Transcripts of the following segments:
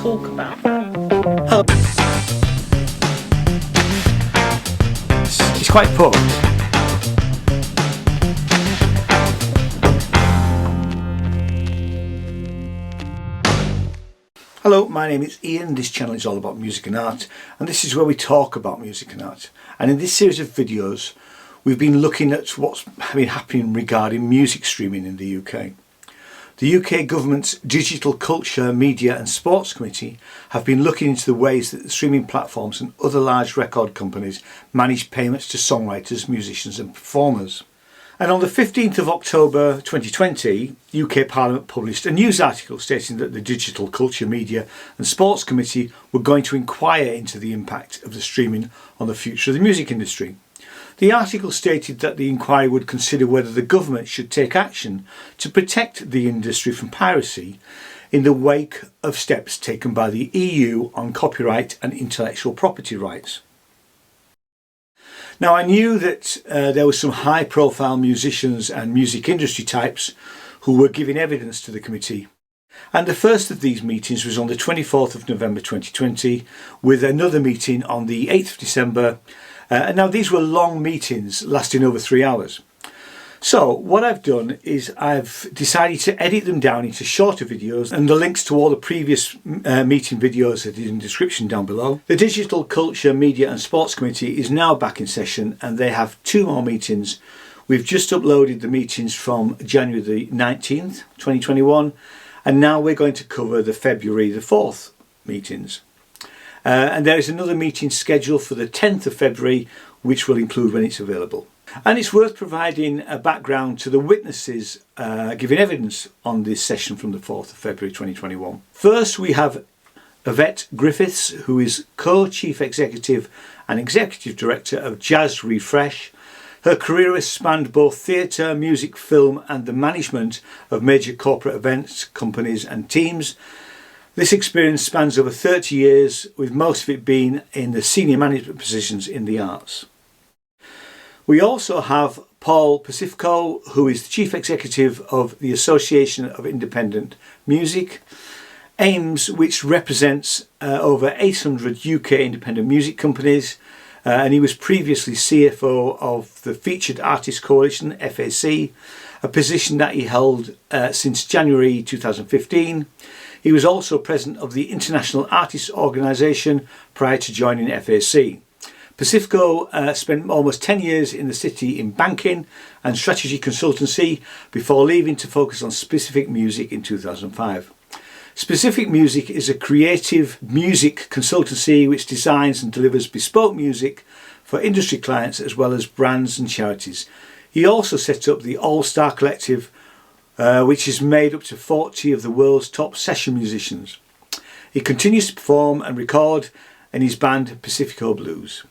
talk about. It's quite poor. Hello, my name is Ian. This channel is all about music and art, and this is where we talk about music and art. And in this series of videos, we've been looking at what's been happening regarding music streaming in the UK. The UK government's Digital Culture, Media and Sports Committee have been looking into the ways that the streaming platforms and other large record companies manage payments to songwriters, musicians and performers. And on the 15th of October 2020, UK Parliament published a news article stating that the Digital Culture, Media and Sports Committee were going to inquire into the impact of the streaming on the future of the music industry. The article stated that the inquiry would consider whether the government should take action to protect the industry from piracy in the wake of steps taken by the EU on copyright and intellectual property rights. Now, I knew that there were some high-profile musicians and music industry types who were giving evidence to the committee. And the first of these meetings was on the 24th of November 2020, with another meeting on the 8th of December. And now these were long meetings lasting over 3 hours. So what I've done is I've decided to edit them down into shorter videos, and the links to all the previous meeting videos are in the description down below. The Digital Culture, Media and Sports Committee is now back in session, and they have 2 more meetings. We've just uploaded the meetings from January the 19th, 2021, and now we're going to cover the February the 4th meetings. And there is another meeting scheduled for the 10th of February, which will include when it's available. And it's worth providing a background to the witnesses giving evidence on this session from the 4th of February 2021. First, we have Yvette Griffiths, who is co-chief executive and executive director of Jazz Refresh. Her career has spanned both theatre, music, film and the management of major corporate events, companies and teams. This experience spans over 30 years, with most of it being in the senior management positions in the arts. We also have Pacifico, who is the Chief Executive of the Association of Independent Music, AIMS, which represents over 800 UK independent music companies, and he was previously CFO of the Featured Artists Coalition, FAC, a position that he held since January 2015. He was also president of the International Artists Organisation prior to joining FAC. Pacifico spent almost 10 years in the city in banking and strategy consultancy before leaving to focus on Specific Music in 2005. Specific Music is a creative music consultancy which designs and delivers bespoke music for industry clients as well as brands and charities. He also set up the All Star Collective, which is made up to 40 of the world's top session musicians. He continues to perform and record in his band Pacifico Blues.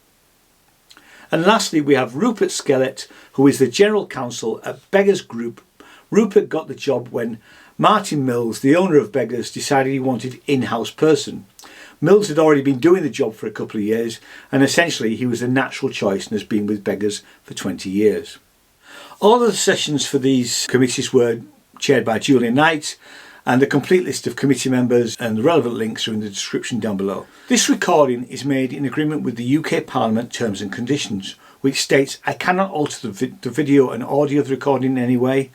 And lastly, we have Rupert Skellett, who is the General Counsel at Beggars Group. Rupert got the job when Martin Mills, the owner of Beggars, decided he wanted in-house person. Mills had already been doing the job for a couple of years, and essentially he was a natural choice and has been with Beggars for 20 years. All of the sessions for these committees were chaired by Julian Knight, and the complete list of committee members and the relevant links are in the description down below. This recording is made in agreement with the UK Parliament Terms and Conditions, which states I cannot alter the video and audio of the recording in any way.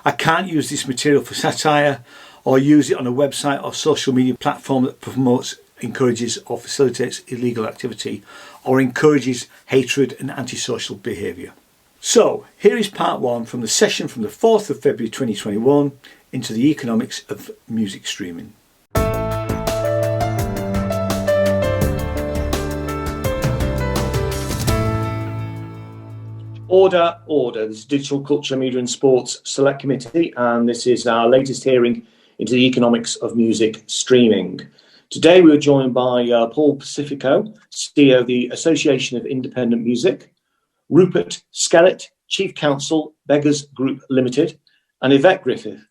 I can't use this material for satire or use it on a website or social media platform that promotes, encourages or facilitates illegal activity or encourages hatred and antisocial behaviour. So, here is part 1 from the session from the 4th of February 2021 into the economics of music streaming. Order. This is Digital Culture, Media and Sports Select Committee, and this is our latest hearing into the economics of music streaming. Today we are joined by Paul Pacifico, CEO of the Association of Independent Music, Rupert Skellett, Chief Counsel, Beggars Group Limited, and Yvette Griffith,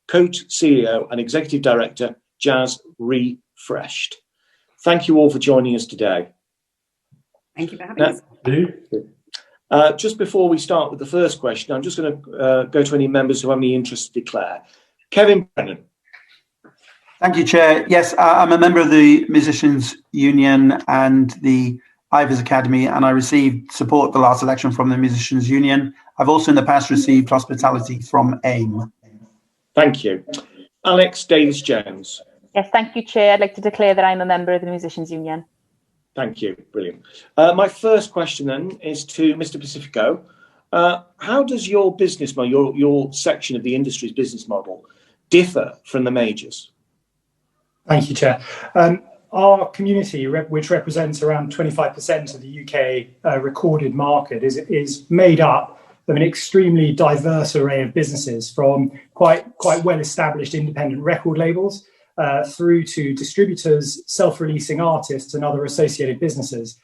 Co-CEO and Executive Director, Jazz Refreshed. Thank you all for joining us today. Thank you for having us. Just before we start with the first question, I'm just going to go to any members who have any interest to declare. Kevin Brennan. Thank you, Chair. Yes, I'm a member of the Musicians Union and the Ivers Academy, and I received support at the last election from the Musicians Union. I've also in the past received hospitality from AIM. Thank you. Alex Davis-Jones. Yes, thank you, Chair. I'd like to declare that I'm a member of the Musicians Union. Thank you. Brilliant. My first question then is to Mr. Pacifico. How does your business model, your section of the industry's business model, differ from the majors? Thank you, Chair. Our community, which represents around 25% of the UK recorded market, is made up of an extremely diverse array of businesses, from quite well-established independent record labels through to distributors, self-releasing artists and other associated businesses.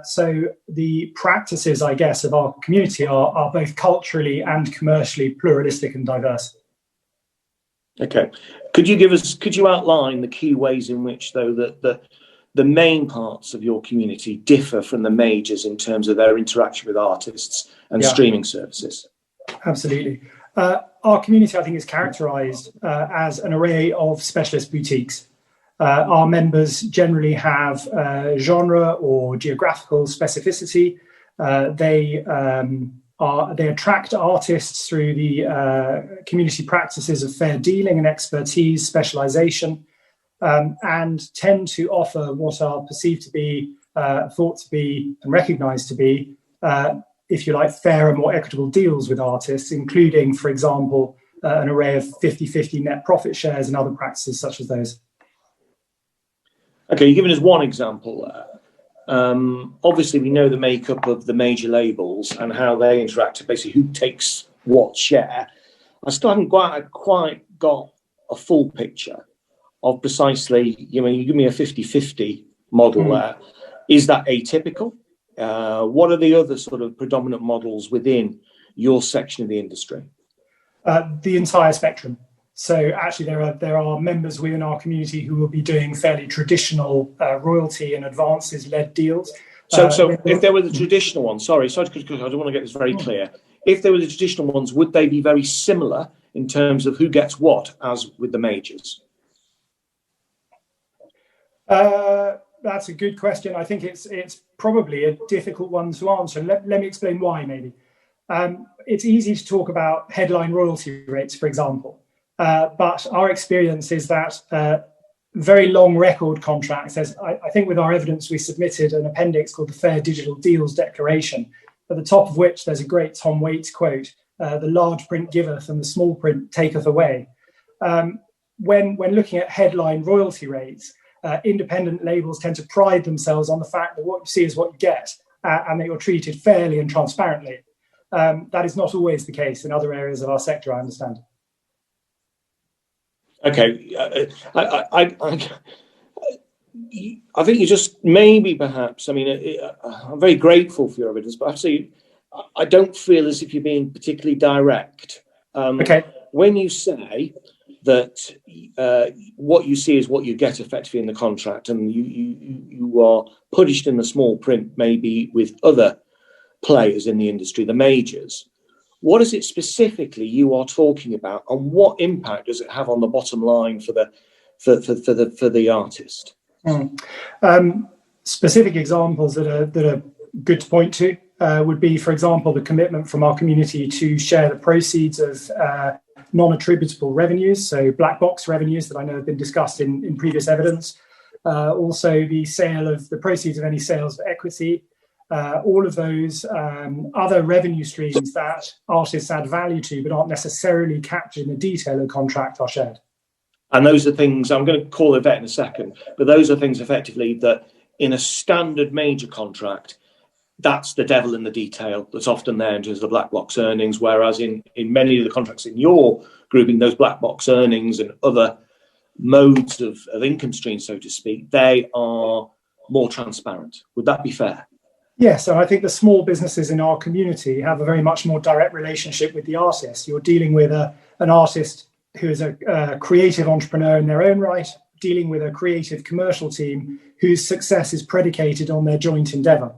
So the practices, I guess, of our community are both culturally and commercially pluralistic and diverse. Okay. Could you outline the key ways in which, though, the main parts of your community differ from the majors in terms of their interaction with artists and streaming services? Absolutely. Our community, I think, is characterised as an array of specialist boutiques. Our members generally have genre or geographical specificity. They attract artists through the community practices of fair dealing and expertise, specialisation, and tend to offer what are perceived to be, thought to be, and recognised to be, if you like, fairer, more equitable deals with artists, including, for example, an array of 50-50 net profit shares and other practices such as those. Okay, you've given us one example there. Obviously, we know the makeup of the major labels and how they interact, basically who takes what share. I still haven't quite got a full picture of precisely, you give me a 50-50 model there. Is that atypical? What are the other sort of predominant models within your section of the industry? The entire spectrum. So actually there are members within our community who will be doing fairly traditional royalty and advances-led deals. So if there were the traditional ones, sorry, I don't want to get this very clear. If there were the traditional ones, would they be very similar in terms of who gets what, as with the majors? That's a good question. I think it's probably a difficult one to answer. Let me explain why, maybe. It's easy to talk about headline royalty rates, for example. But our experience is that very long record contracts, as I think with our evidence, we submitted an appendix called the Fair Digital Deals Declaration, at the top of which there's a great Tom Waits quote, the large print giveth and the small print taketh away. When looking at headline royalty rates, independent labels tend to pride themselves on the fact that what you see is what you get, and that you're treated fairly and transparently. That is not always the case in other areas of our sector, I understand. Okay, I think you just maybe perhaps, I'm very grateful for your evidence, but actually I don't feel as if you're being particularly direct. Okay. When you say that what you see is what you get effectively in the contract, and you are punished in the small print maybe with other players in the industry, the majors, what is it specifically you are talking about, and what impact does it have on the bottom line for the artist? Specific examples that are good to point to would be, for example, the commitment from our community to share the proceeds of non-attributable revenues, so black box revenues that I know have been discussed in previous evidence. Also, the sale of the proceeds of any sales of equity. All of those other revenue streams that artists add value to but aren't necessarily captured in the detail of the contract are shared. And those are things, I'm going to call Yvette in a second, but those are things effectively that in a standard major contract, that's the devil in the detail that's often there in terms of the black box earnings, whereas in many of the contracts in your grouping, those black box earnings and other modes of income streams, so to speak, they are more transparent. Would that be fair? Yes, and I think the small businesses in our community have a very much more direct relationship with the artist. You're dealing with an artist who is a creative entrepreneur in their own right, dealing with a creative commercial team whose success is predicated on their joint endeavour.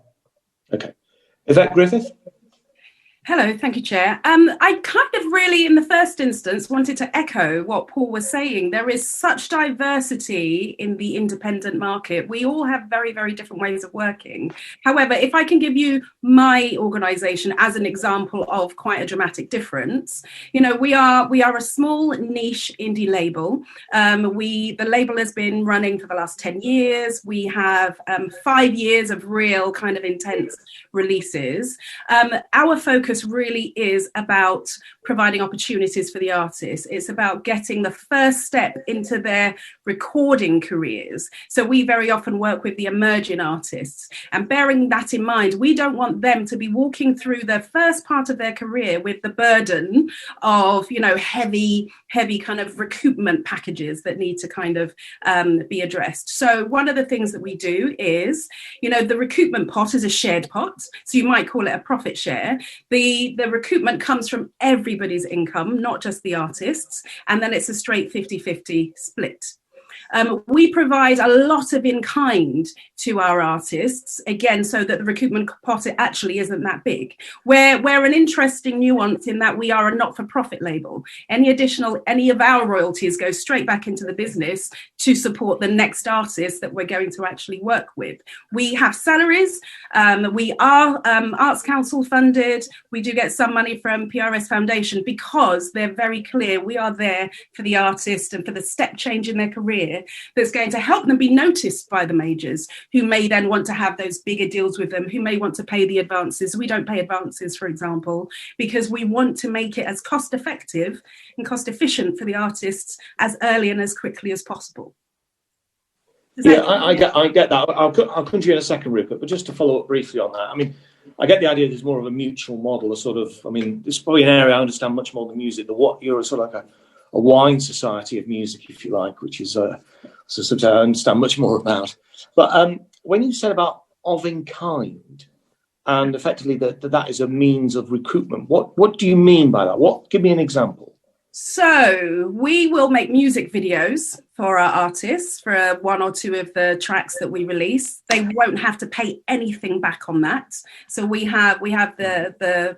Okay. Yvette Griffith? Hello, thank you, Chair. I kind of really, in the first instance, wanted to echo what Paul was saying. There is such diversity in the independent market. We all have very, very different ways of working. However, if I can give you my organisation as an example of quite a dramatic difference, you know, we are a small niche indie label. The label has been running for the last 10 years. We have 5 years of real kind of intense releases. Our focus really is about providing opportunities for the artists. It's about getting the first step into their recording careers. So we very often work with the emerging artists, and bearing that in mind, we don't want them to be walking through the first part of their career with the burden of, you know, heavy kind of recoupment packages that need to kind of be addressed. So one of the things that we do is, you know, the recoupment pot is a shared pot. So you might call it a profit share. The recoupment comes from everybody's income, not just the artists. And then it's a straight 50-50 split. We provide a lot of in-kind to our artists, again, so that the recoupment pot actually isn't that big. We're an interesting nuance in that we are a not-for-profit label. Any of our royalties go straight back into the business to support the next artist that we're going to actually work with. We have salaries. We are Arts Council funded. We do get some money from PRS Foundation because they're very clear. We are there for the artist and for the step change in their career that's going to help them be noticed by the majors, who may then want to have those bigger deals with them, who may want to pay the advances. We don't pay advances, for example, because we want to make it as cost effective and cost efficient for the artists as early and as quickly as possible. I get that. I'll come to you in a second, Rupert, but just to follow up briefly on that, I mean, I get the idea there's more of a mutual model, a sort of, I mean, this is probably an area I understand much more than music. You're sort of like a wine society of music, if you like, which is something I understand much more about. But when you said about of in kind, and effectively that is a means of recoupment, what do you mean by that? Give me an example. So we will make music videos for our artists for one or two of the tracks that we release. They won't have to pay anything back on that. So we have the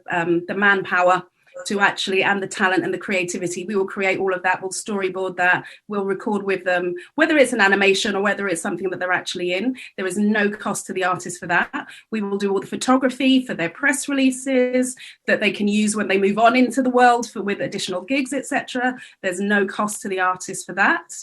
manpower to actually, and the talent and the creativity. We will create all of that. We'll storyboard that. We'll record with them, whether it's an animation or whether it's something that they're actually in. There is no cost to the artist for that. We will do all the photography for their press releases that they can use when they move on into the world with additional gigs, etc. There's no cost to the artist for that.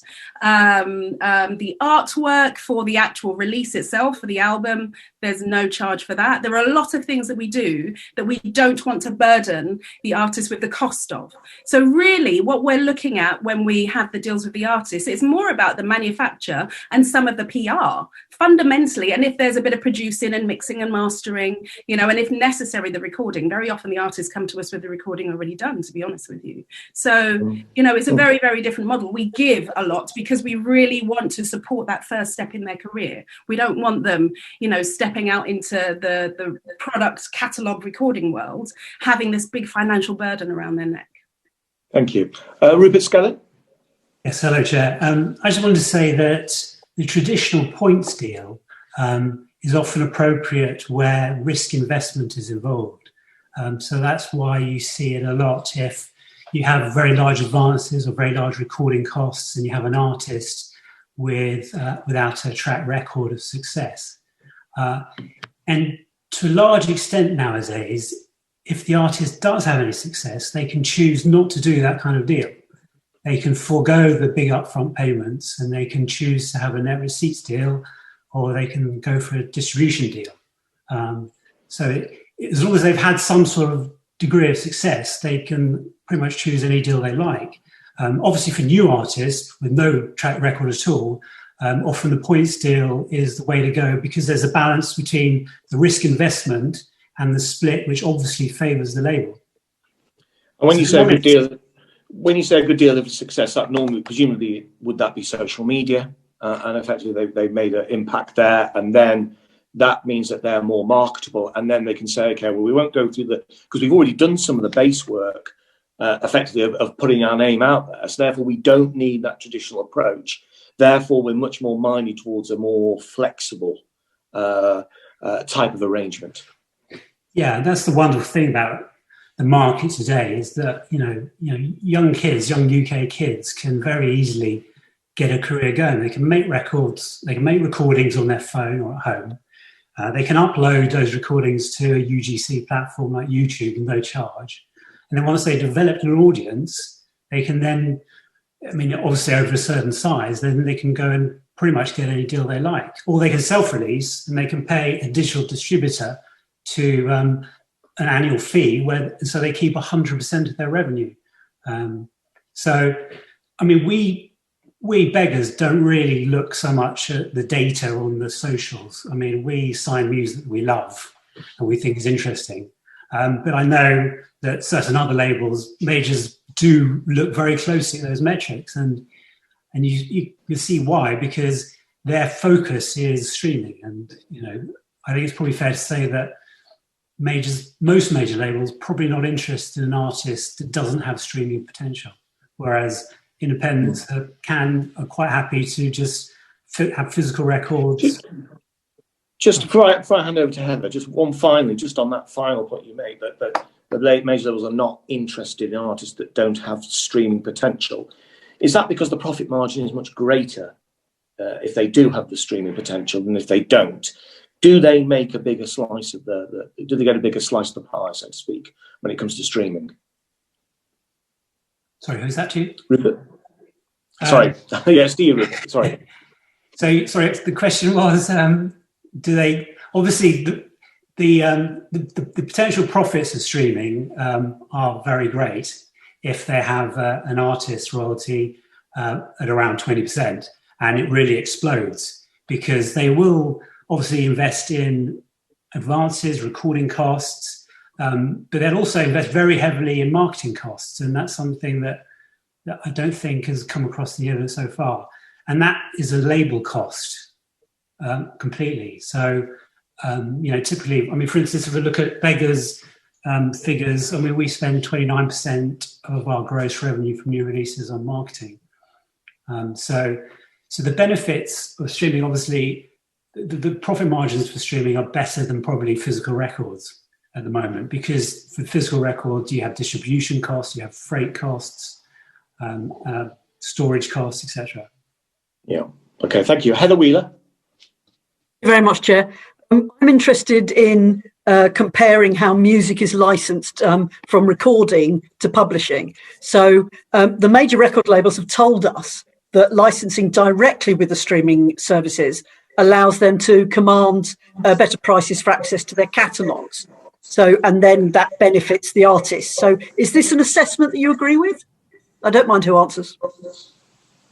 The artwork for the actual release itself, for the album, there's no charge for that. There are a lot of things that we do that we don't want to burden the artist with the cost of. So really what we're looking at when we have the deals with the artist, it's more about the manufacture and some of the PR fundamentally. And if there's a bit of producing and mixing and mastering, you know, and if necessary, the recording, very often the artists come to us with the recording already done, to be honest with you. So, you know, it's a very, very different model. We give a lot because we really want to support that first step in their career. We don't want them, you know, stepping out into the product catalogue recording world, having this big financial burden around their neck. Thank you. Rupert Skellett? Yes, hello, Chair. I just wanted to say that the traditional points deal is often appropriate where risk investment is involved. So that's why you see it a lot if you have very large advances or very large recording costs and you have an artist without a track record of success. And to a large extent nowadays, if the artist does have any success, they can choose not to do that kind of deal. They can forego the big upfront payments and they can choose to have a net receipts deal, or they can go for a distribution deal. As long as they've had some sort of degree of success, they can pretty much choose any deal they like. Obviously for new artists with no track record at all, often the points deal is the way to go because there's a balance between the risk investment and the split, which obviously favours the label. And when you say a good deal, when you say a good deal of success, that normally, presumably, would that be social media? And effectively, they've made an impact there, and then that means that they're more marketable, and then they can say, okay, well, we won't go through because we've already done some of the base work, effectively, of putting our name out there. So therefore, we don't need that traditional approach. Therefore, we're much more minded towards a more flexible type of arrangement. Yeah, that's the wonderful thing about the market today is that young UK kids can very easily get a career going. They can make records, they can make recordings on their phone or at home. They can upload those recordings to a UGC platform like YouTube and no charge. And then once they've developed an audience, they can then, obviously over a certain size, then they can go and pretty much get any deal they like. Or they can self-release and they can pay a digital distributor to an annual fee, so they keep 100% of their revenue. We beggars don't really look so much at the data on the socials. We sign music that we love and we think is interesting. But I know that certain other labels, majors, do look very closely at those metrics, and you see why, because their focus is streaming. And I think it's probably fair to say that most major labels probably not interested in an artist that doesn't have streaming potential, whereas independents are quite happy to just have physical records. Just before I hand over to Heather, just one finally, just on that final point you made, that the major labels are not interested in artists that don't have streaming potential. Is that because the profit margin is much greater if they do have the streaming potential than if they don't? Do they make a bigger slice of do they get a bigger slice of the pie, so to speak, when it comes to streaming? Sorry, who's that to you? Rupert. Sorry. Yes, to you, Rupert. Sorry. So, sorry, the question was, do they, obviously, the potential profits of streaming are very great if they have an artist royalty at around 20%, and it really explodes, because they will obviously invest in advances, recording costs, but they'll also invest very heavily in marketing costs, and that's something that I don't think has come across the evidence so far. And that is a label cost completely. So, typically, for instance, if we look at Beggars figures, we spend 29% of our gross revenue from new releases on marketing. So the benefits of streaming, obviously, the profit margins for streaming are better than probably physical records at the moment, because for physical records, you have distribution costs, you have freight costs, storage costs, etc. Yeah. Okay. Thank you, Heather Wheeler. Thank you very much, Chair. I'm interested in comparing how music is licensed from recording to publishing. So the major record labels have told us that licensing directly with the streaming services allows them to command better prices for access to their catalogues. So, and then that benefits the artists. So is this an assessment that you agree with? I don't mind who answers.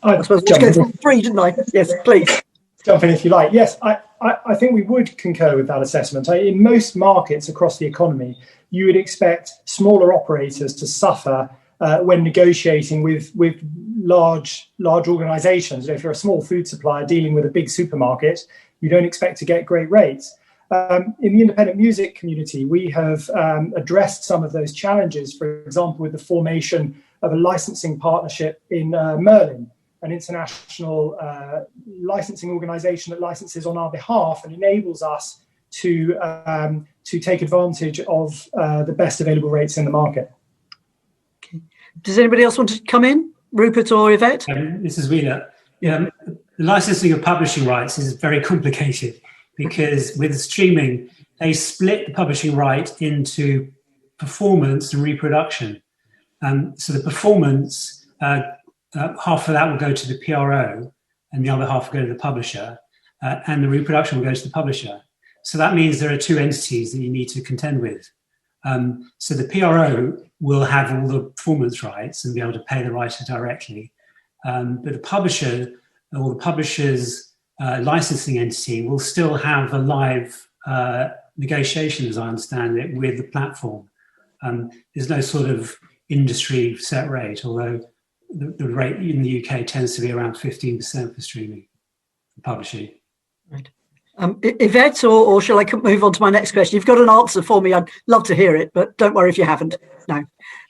I suppose I just go for free, didn't I? Yes, please. Jump in if you like. Yes, I think we would concur with that assessment. In most markets across the economy, you would expect smaller operators to suffer when negotiating with large organisations. If you're a small food supplier dealing with a big supermarket, you don't expect to get great rates. In the independent music community, we have addressed some of those challenges, for example, with the formation of a licensing partnership in Merlin, an international licensing organisation that licenses on our behalf and enables us to take advantage of the best available rates in the market. Okay. Does anybody else want to come in? Rupert or Yvette? This is Wheeler. The licensing of publishing rights is very complicated, because with streaming, they split the publishing right into performance and reproduction. So the performance, half of that will go to the PRO and the other half will go to the publisher, and the reproduction will go to the publisher. So that means there are two entities that you need to contend with. So the PRO will have all the performance rights and be able to pay the writer directly. But the publisher or the publisher's licensing entity will still have a live negotiation, as I understand it, with the platform. There's no sort of industry set rate, although the rate in the UK tends to be around 15% for streaming for publishing. Right. Yvette, or shall I move on to my next question? You've got an answer for me. I'd love to hear it, but don't worry if you haven't. No,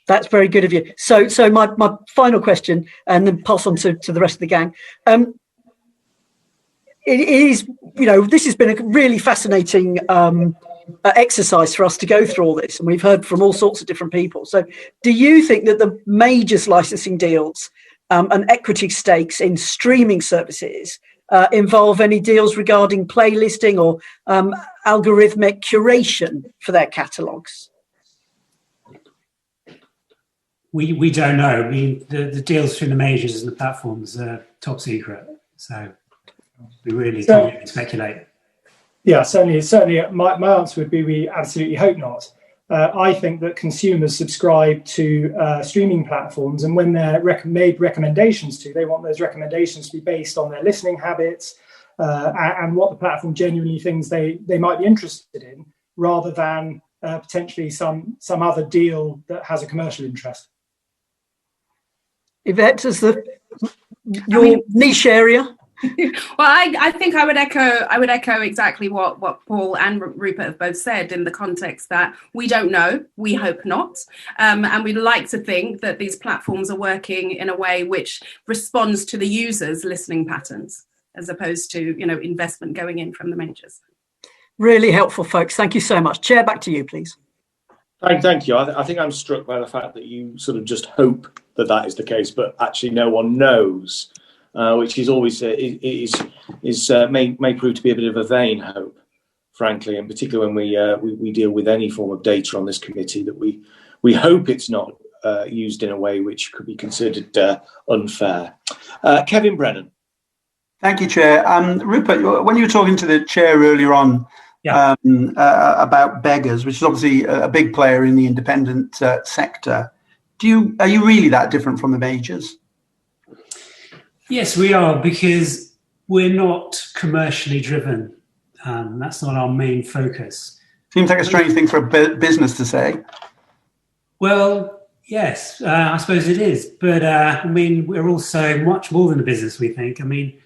that's very good of you. So my final question, and then pass on to the rest of the gang. It is, this has been a really fascinating exercise for us to go through all this, and we've heard from all sorts of different people. So do you think that the majors licensing deals and equity stakes in streaming services involve any deals regarding playlisting or algorithmic curation for their catalogues? We don't know. I mean, the deals between the majors and the platforms are top secret, so we really can't even speculate. Yeah, certainly. My answer would be we absolutely hope not. I think that consumers subscribe to streaming platforms, and when they're made recommendations to, they want those recommendations to be based on their listening habits and what the platform genuinely thinks they might be interested in, rather than potentially some other deal that has a commercial interest. Yvette, is your niche area? Well, I think I would echo exactly what Paul and Rupert have both said, in the context that we don't know, we hope not, and we'd like to think that these platforms are working in a way which responds to the users' listening patterns, as opposed to investment going in from the majors. Really helpful, folks. Thank you so much. Chair, back to you, please. Thank you. I think I'm struck by the fact that you sort of just hope that is the case, but actually no one knows, which is always may prove to be a bit of a vain hope, frankly, and particularly when we deal with any form of data on this committee, that we hope it's not used in a way which could be considered unfair. Kevin Brennan. Thank you, Chair. Rupert, when you were talking to the Chair earlier on, about Beggars, which is obviously a big player in the independent sector, are you really that different from the majors? Yes, we are, because we're not commercially driven. That's not our main focus. Seems like a strange thing for a business to say. Well, yes, I suppose it is. But we're also much more than a business, we think. I mean,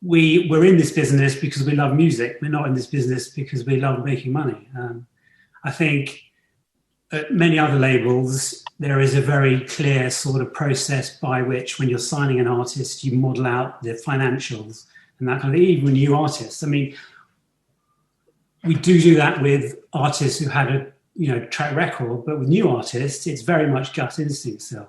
we're in this business because we love music. We're not in this business because we love making money. I think at many other labels, there is a very clear sort of process by which, when you're signing an artist, you model out the financials and that kind of thing, even new artists. I mean, we do that with artists who had a track record, but with new artists, it's very much gut instinct still.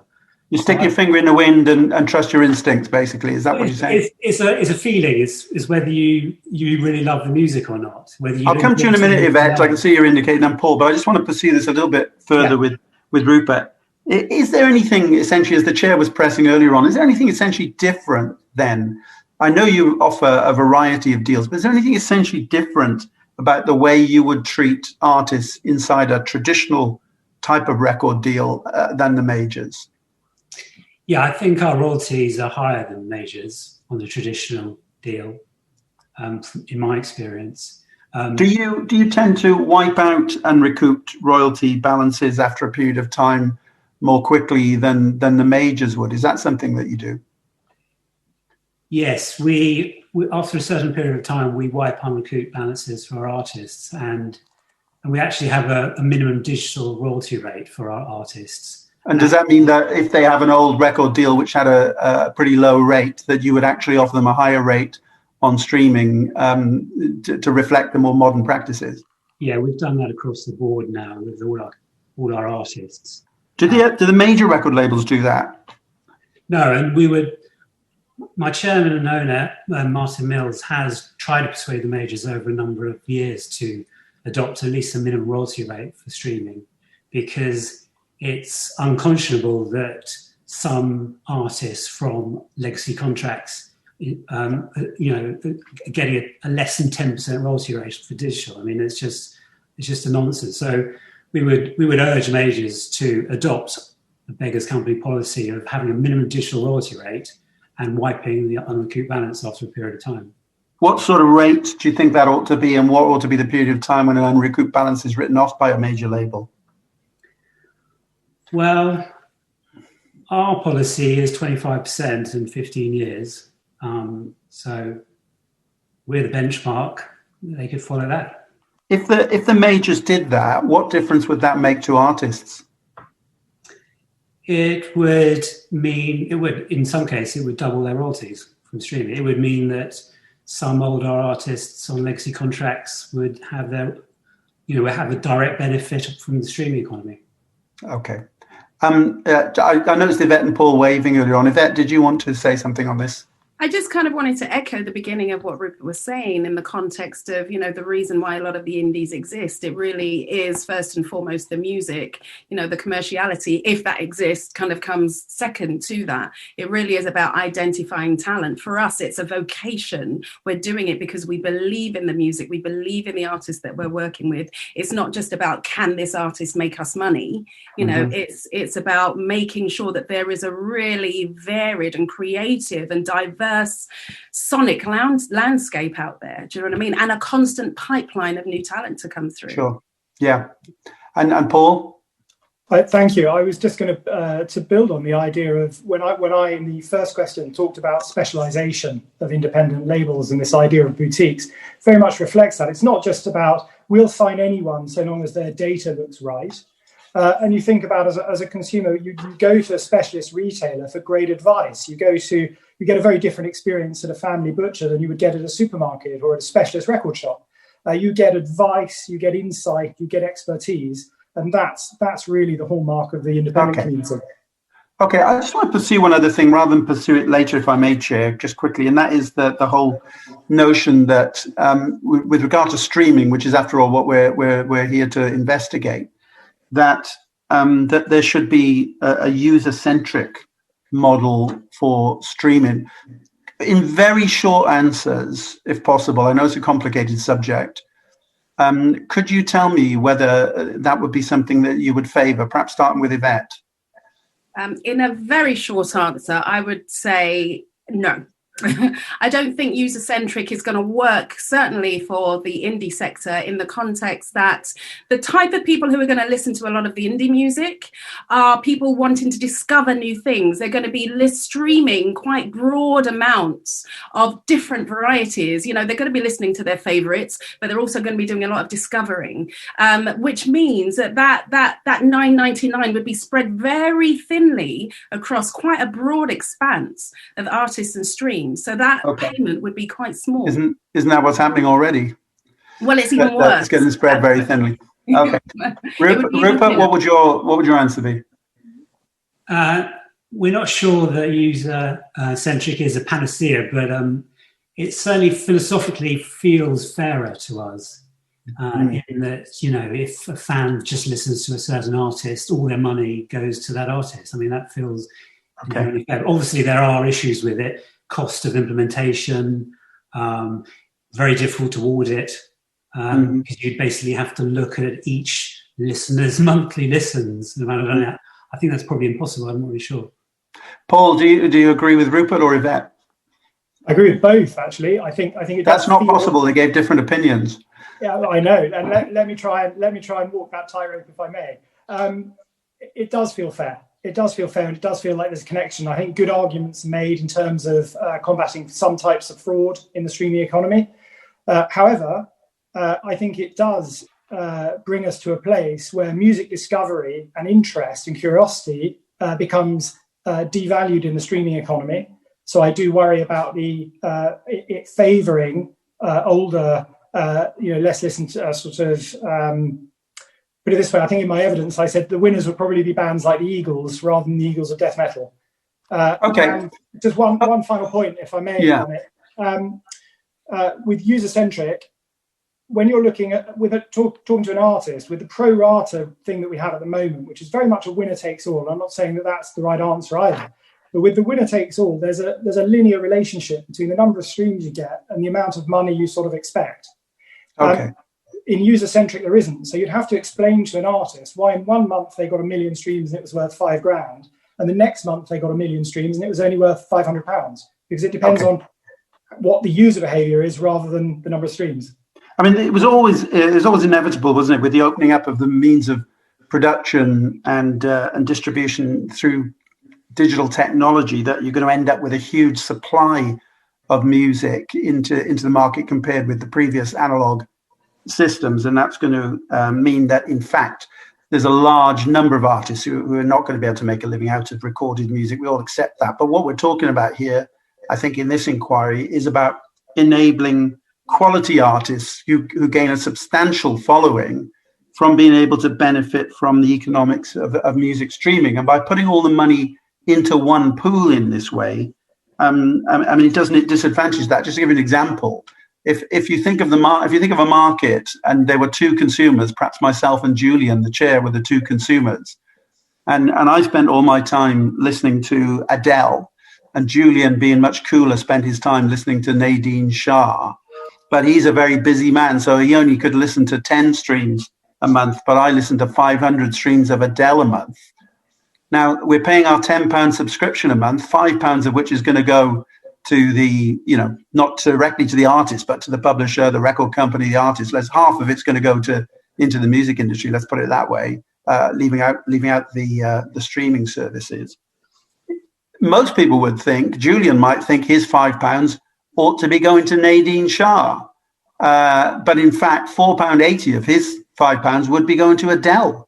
You stick your finger in the wind and trust your instincts, basically. Is that what you're saying? It's a feeling. It's whether you really love the music or not. I'll come to you in a minute, Yvette. I can see you're indicating I'm Paul, but I just want to pursue this a little bit further with Rupert. Is there anything, essentially, as the Chair was pressing earlier on, is there anything essentially different then? I know you offer a variety of deals, but is there anything essentially different about the way you would treat artists inside a traditional type of record deal than the majors? Yeah, I think our royalties are higher than majors on the traditional deal, in my experience. Do you tend to wipe out and recoup royalty balances after a period of time more quickly than the majors would? Is that something that you do? Yes, we after a certain period of time, we wipe and recoup balances for our artists, and we actually have a minimum digital royalty rate for our artists. And does that mean that if they have an old record deal which had a pretty low rate, that you would actually offer them a higher rate on streaming to reflect the more modern practices? Yeah, we've done that across the board now with all our artists. Do the major record labels do that? No, and my chairman and owner, Martin Mills, has tried to persuade the majors over a number of years to adopt at least a minimum royalty rate for streaming, because it's unconscionable that some artists from legacy contracts, getting a less than 10% royalty rate for digital. I mean, it's just a nonsense. So we would urge majors to adopt the Beggars Company policy of having a minimum digital royalty rate and wiping the unrecouped balance after a period of time. What sort of rate do you think that ought to be, and what ought to be the period of time when an unrecouped balance is written off by a major label? Well, our policy is 25% in 15 years. So we're the benchmark. They could follow that. If the majors did that, what difference would that make to artists? It would mean, in some cases, it would double their royalties from streaming. It would mean that some older artists on legacy contracts would have their we have a direct benefit from the streaming economy. Okay. I noticed Yvette and Paul waving earlier on. Yvette, did you want to say something on this? I just kind of wanted to echo the beginning of what Rupert was saying in the context of, the reason why a lot of the indies exist. It really is first and foremost the music, the commerciality, if that exists, kind of comes second to that. It really is about identifying talent. For us, it's a vocation. We're doing it because we believe in the music. We believe in the artists that we're working with. It's not just about, can this artist make us money? It's about making sure that there is a really varied and creative and diverse sonic landscape out there. Do you know what I mean? And a constant pipeline of new talent to come through. Sure. Yeah. And Paul? Thank you. I was just going to build on the idea of when I in the first question talked about specialization of independent labels and this idea of boutiques, very much reflects that. It's not just about we'll sign anyone so long as their data looks right. And you think about as a consumer, you go to a specialist retailer for great advice. You get a very different experience at a family butcher than you would get at a supermarket or at a specialist record shop. You get advice, you get insight, you get expertise, and that's really the hallmark of the independent community. Okay, I just want to pursue one other thing rather than pursue it later, if I may, Chair, just quickly, and that is the whole notion that with regard to streaming, which is after all what we're here to investigate, that there should be a user-centric model for streaming. In very short answers, if possible, I know it's a complicated subject. Could you tell me whether that would be something that you would favour? Perhaps starting with Yvette. In a very short answer, I would say no. I don't think user-centric is going to work, certainly for the indie sector, in the context that the type of people who are going to listen to a lot of the indie music are people wanting to discover new things. They're going to be streaming quite broad amounts of different varieties. They're going to be listening to their favourites, but they're also going to be doing a lot of discovering, which means that $9.99 would be spread very thinly across quite a broad expanse of artists and streams. So that payment would be quite small. Isn't that what's happening already? Well, it's even worse. It's getting spread very thinly. Okay. Rupert, what would your answer be? We're not sure that user-centric is a panacea, but it certainly philosophically feels fairer to us. In that, if a fan just listens to a certain artist, all their money goes to that artist. I mean, that feels fair. Obviously, there are issues with it. Cost of implementation, very difficult to audit, because you basically have to look at each listener's monthly listens. I think that's probably impossible. I'm not really sure. Paul, do you agree with Rupert or Yvette? I agree with both, actually. I think it that's not possible. They gave different opinions. Yeah, I know. And let me try and walk that tightrope, if I may. It does feel fair. It does feel fair, and it does feel like there's a connection. I think good arguments made in terms of combating some types of fraud in the streaming economy. However, I think it does bring us to a place where music discovery and interest and curiosity becomes devalued in the streaming economy. So I do worry about it favouring older, less listened to put it this way, I think in my evidence, I said the winners would probably be bands like the Eagles rather than the Eagles of death metal. And just one final point, if I may, on it. With user-centric, when you're looking at, talking to an artist, with the pro rata thing that we have at the moment, which is very much a winner takes all, I'm not saying that that's the right answer either, but with the winner takes all, there's a linear relationship between the number of streams you get and the amount of money you sort of expect. In user-centric, there isn't. So you'd have to explain to an artist why in 1 month they got 1 million streams and it was worth £5,000, and the next month they got 1 million streams and it was only worth £500, because it depends on what the user behaviour is rather than the number of streams. I mean, it was always inevitable, wasn't it, with the opening up of the means of production and distribution through digital technology, that you're going to end up with a huge supply of music into the market compared with the previous analog systems, and that's going to mean that in fact there's a large number of artists who are not going to be able to make a living out of recorded music. We all accept that, but what we're talking about here, I think, in this inquiry is about enabling quality artists who gain a substantial following from being able to benefit from the economics of music streaming. And by putting all the money into one pool in this way, I mean, it doesn't disadvantage that. Just to give you an example, if you think of a market and there were two consumers, perhaps myself and Julian, the chair, were the two consumers, and I spent all my time listening to Adele, and Julian, being much cooler, spent his time listening to Nadine Shah. But he's a very busy man, so he only could listen to 10 streams a month, but I listen to 500 streams of Adele a month. Now, we're paying our £10 subscription a month, £5 of which is going to go to the, not directly to the artist, but to the publisher, the record company, the artist. Half of it's going to go into the music industry, let's put it that way, leaving out the streaming services. Most people would think, Julian might think his £5 ought to be going to Nadine Shah. But in fact, £4.80 of his £5 would be going to Adele.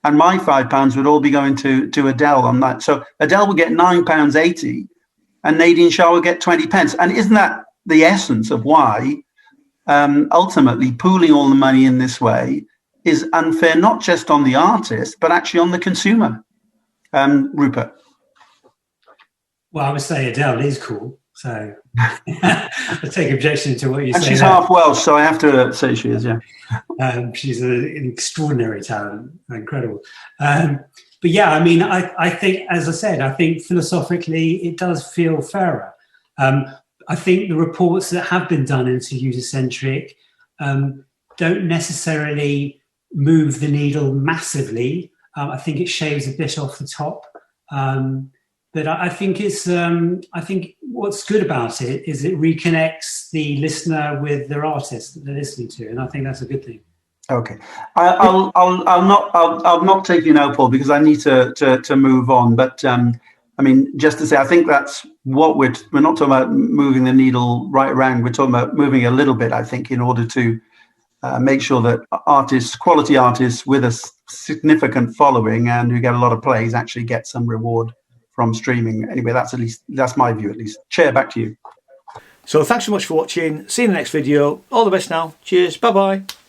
And my £5 would all be going to Adele on that. So Adele would get £9.80 and Nadine Shah would get 20 pence. And isn't that the essence of why ultimately pooling all the money in this way is unfair, not just on the artist, but actually on the consumer? Rupert. Well, I would say Adele is cool. So I take objection to what you say. And she's half Welsh, so I have to say she is, yeah. She's an extraordinary talent, incredible. But yeah, I mean, I think, as I said, I think philosophically it does feel fairer. I think the reports that have been done into user-centric don't necessarily move the needle massively. I think it shaves a bit off the top. But I think I think what's good about it is it reconnects the listener with their artist that they're listening to, and I think that's a good thing. Okay, I'll not take you now, Paul, because I need to move on. But I mean, just to say, I think that's what we're not talking about moving the needle right around. We're talking about moving a little bit, I think, in order to make sure that quality artists with a significant following and who get a lot of plays actually get some reward from streaming. Anyway, that's my view, at least. Chair, back to you. So thanks so much for watching. See you in the next video. All the best now. Cheers. Bye-bye.